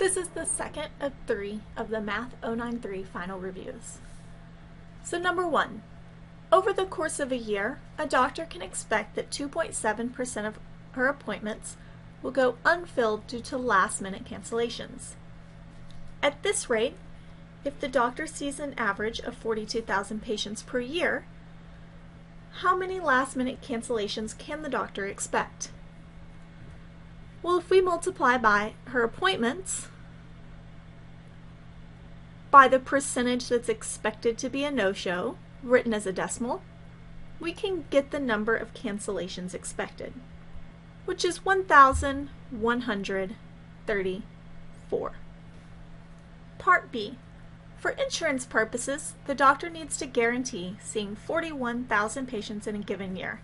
This is the second of 3 of the Math 093 final reviews. So number 1, over the course of a year, a doctor can expect that 2.7% of her appointments will go unfilled due to last-minute cancellations. At this rate, if the doctor sees an average of 42,000 patients per year, how many last-minute cancellations can the doctor expect? Well, if we multiply by her appointments by the percentage that's expected to be a no-show, written as a decimal, we can get the number of cancellations expected, which is 1,134. Part B. For insurance purposes, the doctor needs to guarantee seeing 41,000 patients in a given year.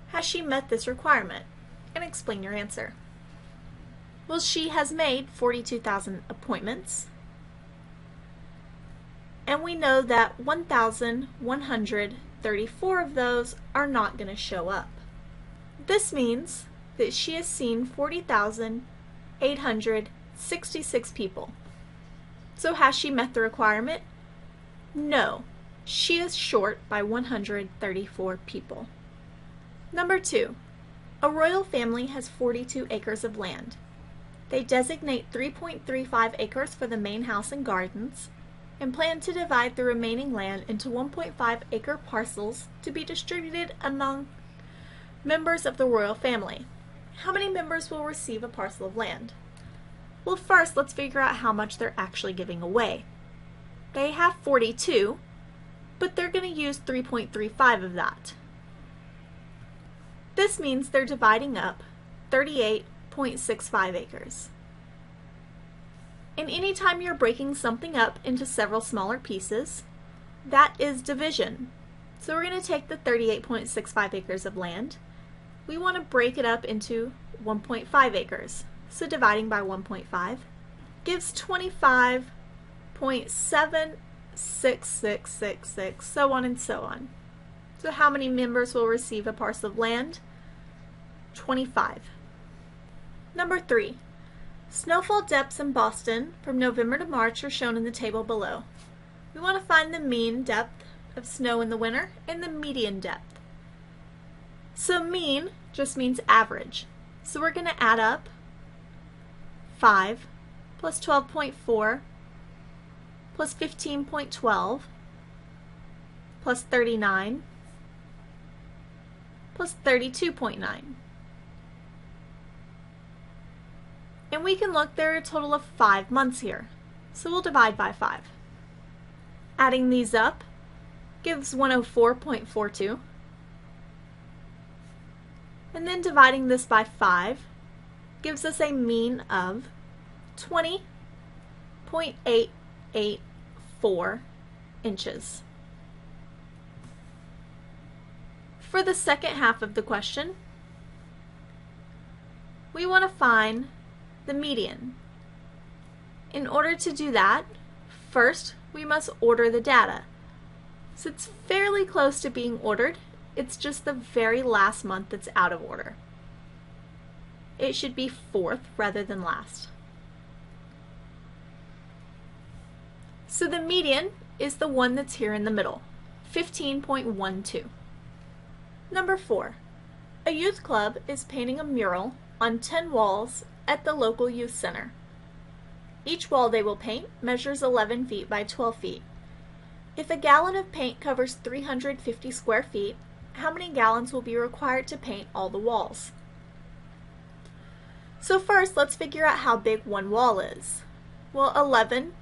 Has she met this requirement? And explain your answer. Well, she has made 42,000 appointments, and we know that 1,134 of those are not going to show up. This means that she has seen 40,866 people. So has she met the requirement? No, she is short by 134 people. Number 2, a royal family has 42 acres of land. They designate 3.35 acres for the main house and gardens, and plan to divide the remaining land into 1.5 acre parcels to be distributed among members of the royal family. How many members will receive a parcel of land? Well, first, let's figure out how much they're actually giving away. They have 42, but they're going to use 3.35 of that. This means they're dividing up 38.65 acres. And anytime you're breaking something up into several smaller pieces, that is division. So we're going to take the 38.65 acres of land. We want to break it up into 1.5 acres. So dividing by 1.5 gives 25.76666, so on and so on. So how many members will receive a parcel of land? 25. Number 3. Snowfall depths in Boston from November to March are shown in the table below. We want to find the mean depth of snow in the winter and the median depth. So mean just means average. So we're going to add up 5 plus 12.4 plus 15.12 plus 39 plus 32.9. And we can look, there are a total of 5 months here, so we'll divide by 5. Adding these up gives 104.42, and then dividing this by 5 gives us a mean of 20.884 inches. For the second half of the question, we want to find the median. In order to do that, first we must order the data. So it's fairly close to being ordered, it's just the very last month that's out of order. It should be 4th rather than last. So the median is the one that's here in the middle, 15.12. Number 4. A youth club is painting a mural on 10 walls at the local youth center. Each wall they will paint measures 11 feet by 12 feet. If a gallon of paint covers 350 square feet, how many gallons will be required to paint all the walls? So first, let's figure out how big one wall is. Well, 11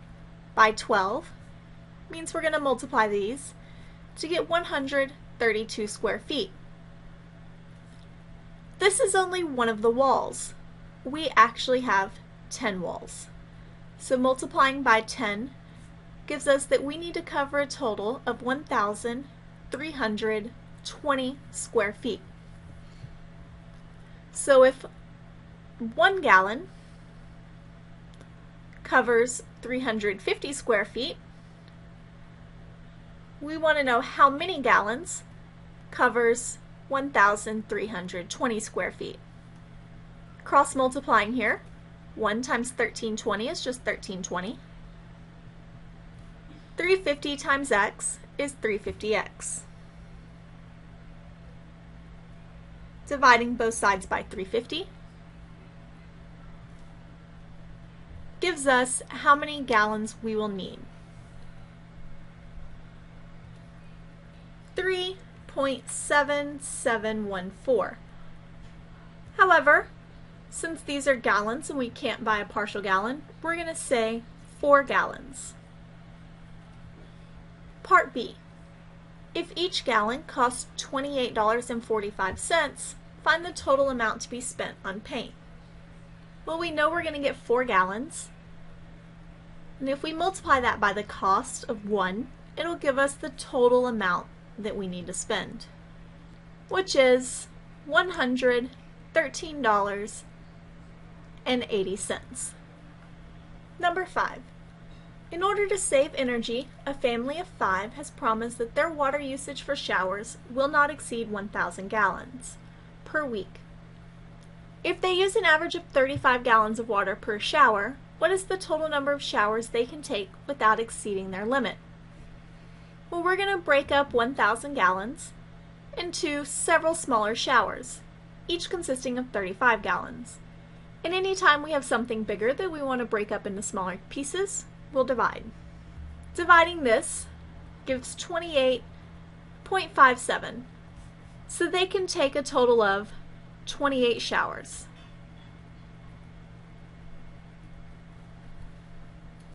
by 12 means we're going to multiply these to get 132 square feet. This is only one of the walls. We actually have 10 walls. So multiplying by 10 gives us that we need to cover a total of 1,320 square feet. So if 1 gallon covers 350 square feet, we want to know how many gallons covers 1,320 square feet. Cross multiplying here, 1 times 1320 is just 1320. 350 times x is 350x. Dividing both sides by 350 gives us how many gallons we will need. 3.7714. However, since these are gallons and we can't buy a partial gallon, we're going to say 4 gallons. Part B. If each gallon costs $28.45, find the total amount to be spent on paint. Well, we know we're going to get 4 gallons, and if we multiply that by the cost of 1, it'll give us the total amount that we need to spend, which is $113.80. Number 5. In order to save energy, a family of 5 has promised that their water usage for showers will not exceed 1,000 gallons per week. If they use an average of 35 gallons of water per shower, what is the total number of showers they can take without exceeding their limit? Well, we're going to break up 1,000 gallons into several smaller showers, each consisting of 35 gallons. And any time we have something bigger that we want to break up into smaller pieces, we'll divide. Dividing this gives 28.57. So they can take a total of 28 showers.